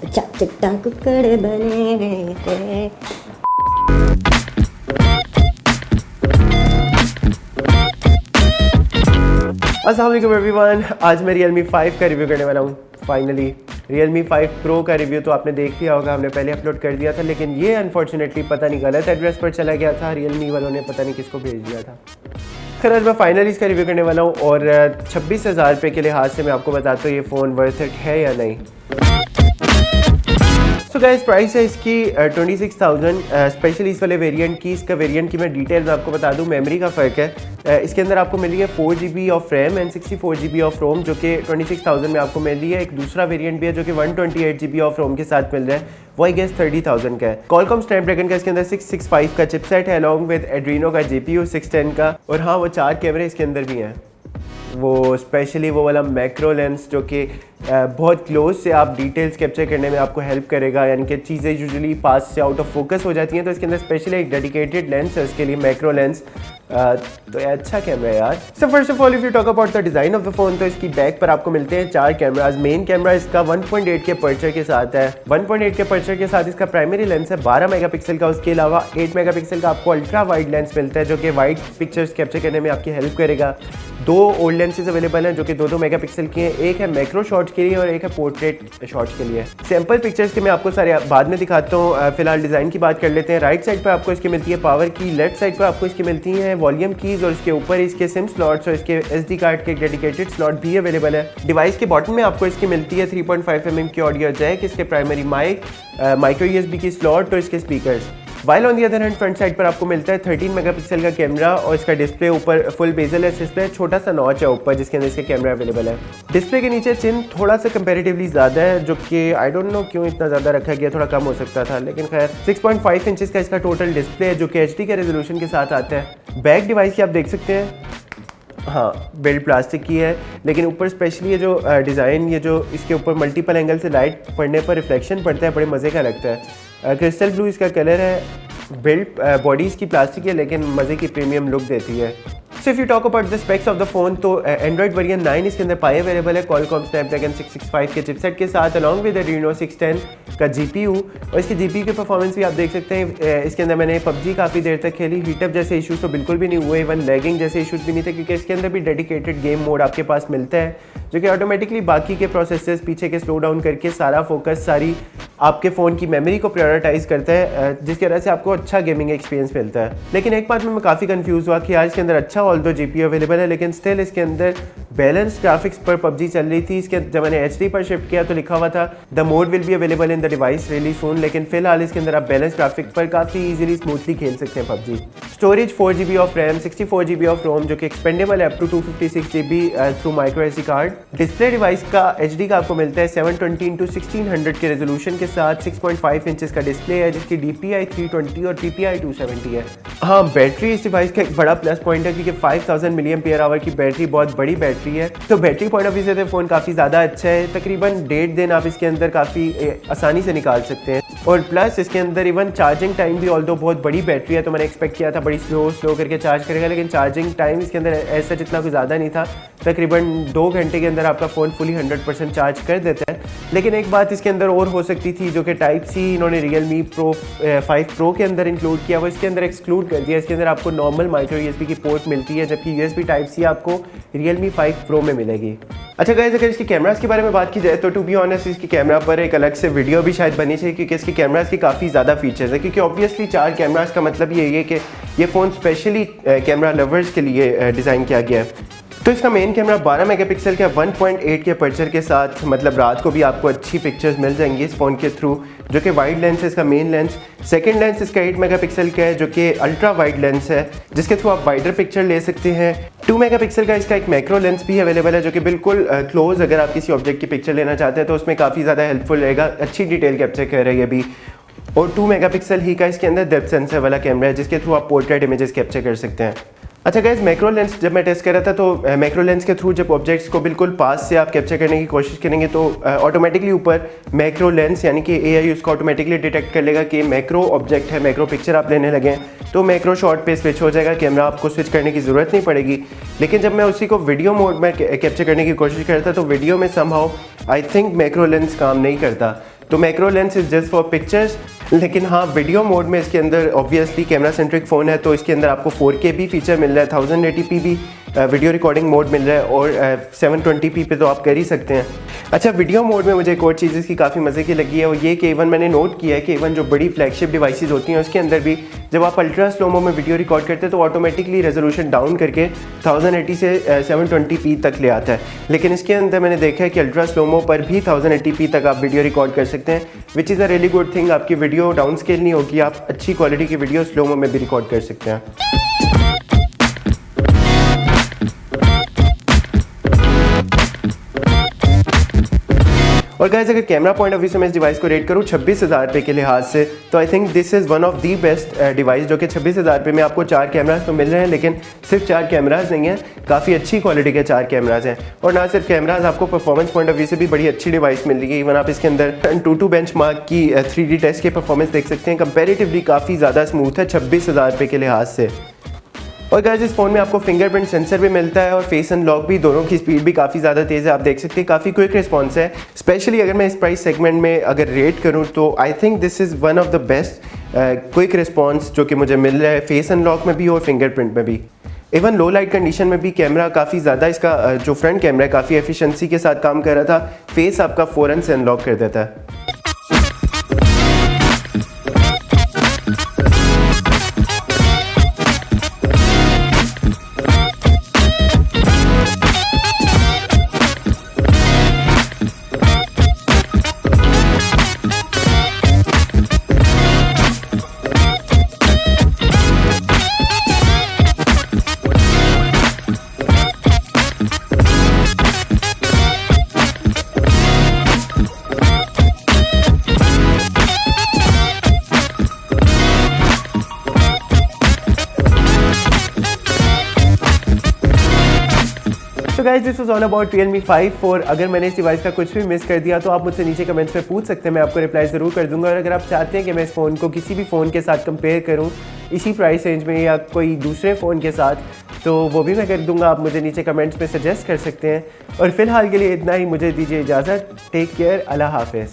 चकचकता कुकड़ बने गए थे। अस्सलाम वालेकुम एवरीवन, आज मैं Realme 5 का रिव्यू करने वाला हूँ। फाइनली Realme 5 Pro का रिव्यू तो आपने देख लिया होगा, हमने पहले अपलोड कर दिया था, लेकिन ये अनफॉर्चुनेटली पता नहीं गलत एड्रेस पर चला गया था। Realme वालों ने पता नहीं किसको भेज दिया था। खैर आज मैं फाइनली इसका रिव्यू करने वाला हूँ और 26,000 रुपये के लिहाज से मैं आपको बताता हूँ ये फ़ोन वर्थ इट है या नहीं। सो गाइस प्राइस है इसकी 26,000। स्पेशली इस वाले वेरिएंट की, इसका वेरिएंट की मैं डिटेल में आपको बता दूं। मेमोरी का फ़र्क है, इसके अंदर आपको मिली है 4GB of RAM and 64GB of ROM, जो कि 26,000 में आपको मिल रही है। एक दूसरा वेरिएंट भी है जो कि 128GB ऑफ रोम के साथ मिल रहा है, वो आई गेस 30,000 का है। Qualcomm स्नैपड्रैगन का इसके अंदर 665 का चिपसेट है अलॉन्ग विद एड्रीनो का GPU 610 का, और हाँ वो 4 कैमरे इसके अंदर भी हैं। वो स्पेशली वो वाला मैक्रो लेंस जो कि बहुत क्लोज से आप डिटेल्स कैप्चर करने में आपको हेल्प करेगा, यानी कि चीज़ें यूजुअली पास से आउट ऑफ फोकस हो जाती हैं, तो इसके अंदर स्पेशली एक डेडिकेटेड लेंस है उसके लिए, मैक्रो लेंस। तो ये अच्छा कैमरा है यार। So first of all if you talk about the design of the phone, तो इसकी बैक पर आपको मिलते हैं 4 कैमराज। मेन कैमरा इसका 1.8 के अपर्चर के साथ है। 1.8 के अपर्चर के साथ इसका प्राइमरी लेंस है 12 मेगापिक्सल का। उसके अलावा 8 मेगापिक्सल का आपको अल्ट्रा वाइड लेंस मिलता है जो कि वाइड पिक्चर्स कैप्चर करने में आपकी हेल्प करेगा। 2 ओल्ड लेंसेज अवेलेबल हैं जो कि 2-2 मेगापिक्सल की हैं। एक है मैक्रो शॉट्स के लिए और एक है पोर्ट्रेट शॉट्स के लिए। सैंपल पिक्चर्स के मैं आपको सारे बाद में दिखाता हूँ, फिलहाल डिज़ाइन की बात कर लेते हैं। राइट साइड पर आपको इसकी मिलती है पावर की, लेफ्ट साइड पर आपको इसकी मिलती हैं वॉल्यूम कीज़, और इसके ऊपर इसके सिम स्लॉट्स और इसके SD कार्ड के डेडिकेटेड स्लॉट भी अवेलेबल है। डिवाइस के बॉटम में आपको इसकी मिलती है 3.5mm की ऑडियो जैक, इसके प्राइमरी माइक, माइक्रो USB की स्लॉट और इसके speakers. While on the other hand front side पर आपको मिलता है 13 मेगापिक्सल का कैमरा, और इसका डिस्प्ले ऊपर फुल बेजल डिस्प्ले, छोटा सा नॉच है ऊपर जिसके अंदर इसके कैमरा अवेलेबल है। डिस्प्ले के नीचे चिन थोड़ा सा कंपैरेटिवली ज़्यादा है, जो कि आई डोंट नो क्यों इतना ज़्यादा रखा गया, थोड़ा कम हो सकता था, लेकिन खैर 6.5 इंचेस का इसका टोटल डिस्प्ले है जो कि HD के रेजोल्यूशन के साथ आता है। बैक डिवाइस की आप देख सकते हैं, हाँ बिल्ड प्लास्टिक की है, लेकिन ऊपर स्पेशली ये जो डिज़ाइन, ये जो इसके ऊपर मल्टीपल एंगल से लाइट पड़ने पर रिफ्लेक्शन पड़ता है, बड़े मज़े का लगता है। क्रिस्टल ब्लू इसका कलर है। बिल्ड बॉडी इसकी प्लास्टिक है लेकिन मज़े की प्रीमियम लुक देती है। So if you talk about the specs of the phone, तो एंड्रॉइड वर्जन 9 इसके अंदर पाई अवेलेबल है Qualcomm स्नैपड्रैगन 665 के चिपसेट के साथ अलॉन्ग विद एड्रीनो 610 का GPU, और इसकी GPU की परफॉर्मेंस भी आप देख सकते हैं। इसके अंदर मैंने PUBG काफ़ी देर तक खेली, हीटअप जैसे इशूज़ तो बिल्कुल भी नहीं हुए, इवन लैगिंग जैसे इशूज़ भी नहीं थे, क्योंकि इसके अंदर भी डेडिकेटेड गेम मोड आपके पास मिलता है जो कि ऑटोमेटिकली बाकी के प्रोसेसर्स पीछे के स्लो डाउन करके सारा फोकस, सारी आपके फ़ोन की मेमोरी को प्रायोरिटाइज करता है, जिसकी वजह से आपको अच्छा गेमिंग एक्सपीरियंस मिलता है। लेकिन एक बात में मैं काफ़ी कंफ्यूज हुआ कि यार इसके अंदर अच्छा ऑल दो GPU अवेलेबल है, लेकिन स्टिल इसके अंदर बैलेंस ग्राफिक्स पर PUBG चल रही थी। इसके जब मैंने HD पर शिफ्ट किया तो लिखा हुआ था the mode will be available in the device really सून, लेकिन फिलहाल इसके अंदर आप बैलेंस ग्राफिक पर काफ़ी ईजिली स्मूथली खेल सकते हैं PUBG। Storage 4GB of RAM, 64GB of ROM जो कि एक्सपेंडेबल है up to 256GB through micro SD card. Display device का HD का आपको मिलता है 720x1600 के रेजोल्यूशन के साथ। 6.5 इंचेस का डिस्प्ले है जिसकी DPI 320 और PPI 270 है। हाँ बैटरी इस डिवाइस का एक बड़ा प्लस पॉइंट है क्योंकि 5000 mAh की बैटरी बहुत बड़ी बैटरी है, तो बैटरी पॉइंट ऑफ व्यू से फ़ोन काफ़ी ज़्यादा अच्छा है। तकरीबन 1.5 दिन आप इसके अंदर काफ़ी आसानी से निकाल सकते हैं, और प्लस इसके अंदर इवन चार्जिंग टाइम भी, ऑल्दो बहुत बड़ी बैटरी है तो मैंने एक्सपेक्ट किया था बड़ी स्लो करके चार्ज करेगा, लेकिन चार्जिंग टाइम इसके अंदर ऐसा जितना कुछ ज़्यादा नहीं था। तकरीबन 2 घंटे के अंदर आपका फ़ोन फुली 100% चार्ज कर देता है। लेकिन एक बात इसके अंदर और हो सकती थी जो कि Type-C इन्होंने Realme 5 Pro के अंदर इंक्लूड किया, वो इसके अंदर एक्सक्लूड कर दिया। इसके अंदर आपको नॉर्मल माइक्रो USB की पोर्ट मिलती है, जबकि USB Type-C आपको Realme 5 Pro में मिलेगी। अच्छा गाइस, अगर इसकी कैमरास के बारे में बात की जाए तो टू बी ऑनेस्ट इसकी कैमरा पर एक अलग से वीडियो भी शायद बनी चाहिए, क्योंकि इसकी कैमरास की काफ़ी ज़्यादा फीचर्स है। क्योंकि ऑब्वियसली 4 कैमरास का मतलब ये है कि ये फ़ोन स्पेशली कैमरा लवर्स के लिए डिज़ाइन किया गया है। तो इसका मेन कैमरा 12 मेगापिक्सल का 1.8 के अपर्चर के साथ, मतलब रात को भी आपको अच्छी पिक्चर्स मिल जाएंगी इस फ़ोन के थ्रू, जो कि वाइड लेंस है इसका मेन लेंस। सेकंड लेंस इसका 8 मेगापिक्सल का है जो कि अल्ट्रा वाइड लेंस है, जिसके थ्रू आप वाइडर पिक्चर ले सकते हैं। 2 मेगापिक्सल का इसका एक मैक्रो लेंस भी अवेलेबल है जो कि बिल्कुल क्लोज, अगर आप किसी ऑब्जेक्ट की पिक्चर लेना चाहते हैं तो उसमें काफ़ी ज़्यादा हेल्पफुल रहेगा, अच्छी डिटेल कैप्चर कर रही है अभी। और 2 मेगापिक्सल ही का इसके अंदर डेप्थ सेंसर वाला कैमरा है जिसके थ्रू आप पोर्ट्रेट इमेजेस कैप्चर कर सकते हैं। अच्छा गाइस, मैक्रो लेंस जब मैं टेस्ट कर रहा था तो मैक्रो लेंस के थ्रू जब ऑब्जेक्ट्स को बिल्कुल पास से आप कैप्चर करने की कोशिश करेंगे तो ऑटोमेटिकली ऊपर मैक्रो लेंस यानी कि AI उसको ऑटोमेटिकली डिटेक्ट कर लेगा कि मैक्रो ऑब्जेक्ट है, मैक्रो पिक्चर आप लेने लगे तो मैक्रो शॉट पे स्विच हो जाएगा, कैमरा आपको स्विच करने की ज़रूरत नहीं पड़ेगी। लेकिन जब मैं उसी को वीडियो मोड में कैप्चर करने की कोशिश करता तो वीडियो में somehow I think macro lens काम नहीं करता। तो macro lens is just for pictures, लेकिन हाँ वीडियो मोड में इसके अंदर ऑब्वियसली कैमरा सेंट्रिक फ़ोन है तो इसके अंदर आपको 4K भी फीचर मिल रहा है, 1080p भी वीडियो रिकॉर्डिंग मोड मिल रहा है और 720p पे तो आप कर ही सकते हैं। अच्छा, वीडियो मोड में मुझे एक और चीज़ इसकी काफ़ी मज़े की लगी है वो ये कि इवन मैंने नोट किया है कि इवन जो बड़ी फ्लैगशिप डिवाइसेस होती हैं उसके अंदर भी जब आप अल्ट्रा स्लोमो में वीडियो रिकॉर्ड करते हैं तो ऑटोमेटिकली रेजोल्यूशन डाउन करके 1080 से 720p तक ले आता है, लेकिन इसके अंदर मैंने देखा है कि अल्ट्रा स्लोमो पर भी 1080p तक आप वीडियो रिकॉर्ड कर सकते हैं, which is a really good thing. आपकी वीडियो डाउन स्केल नहीं होगी, आप अच्छी क्वालिटी की वीडियो स्लोमो में भी रिकॉर्ड कर सकते हैं। और गाइस अगर कैमरा पॉइंट ऑफ व्यू से मैं इस डिवाइस को रेट करूँ 26,000 रुपये के लिहाज से तो I think this is one of the best device, जो कि 26,000 रुपये में आपको 4 कैमराज तो मिल रहे हैं, लेकिन सिर्फ 4 कैमराज नहीं हैं, काफ़ी अच्छी क्वालिटी के 4 कैमराज हैं। और ना सिर्फ कैमराज, आपको परफॉर्मेंस पॉइंट ऑफ व्यू से भी बड़ी अच्छी डिवाइस मिल रही है। इवन आप इसके अंदर Antutu बेंचमार्क की 3D टेस्ट के परफॉर्मेंस देख सकते हैं, कंपेरेटिवली काफ़ी ज़्यादा स्मूथ है 26,000 रुपये के लिहाज से। और गाइस इस फ़ोन में आपको फिंगरप्रिंट सेंसर भी मिलता है और फेस अनलॉक भी, दोनों की स्पीड भी काफ़ी ज़्यादा तेज़ है, आप देख सकते हैं काफ़ी क्विक रिस्पॉन्स है। स्पेशली अगर मैं इस प्राइस सेगमेंट में अगर रेट करूं तो I think this is one of the best quick response जो कि मुझे मिल रहा है फेस अनलॉक में भी और फिंगरप्रिंट में भी। इवन लो लाइट कंडीशन में भी कैमरा काफ़ी ज़्यादा, इसका जो फ्रंट कैमरा है काफ़ी एफिशिएंसी के साथ काम कर रहा था, फेस आपका फ़ौरन से अनलॉक कर देता है। तो guys this was all about Realme 5 4। अगर मैंने इस डिवाइस का कुछ भी मिस कर दिया तो आप मुझसे नीचे कमेंट्स में पूछ सकते हैं, मैं आपको रिप्लाई ज़रूर कर दूंगा। और अगर आप चाहते हैं कि मैं इस फ़ोन को किसी भी फ़ोन के साथ कंपेयर करूं इसी प्राइस रेंज में या कोई दूसरे फ़ोन के साथ, तो वो भी मैं कर दूंगा, आप मुझे नीचे कमेंट्स में सजेस्ट कर सकते हैं। और फिलहाल के लिए इतना ही, मुझे दीजिए इजाज़त, टेक केयर, अल्लाह हाफिज़।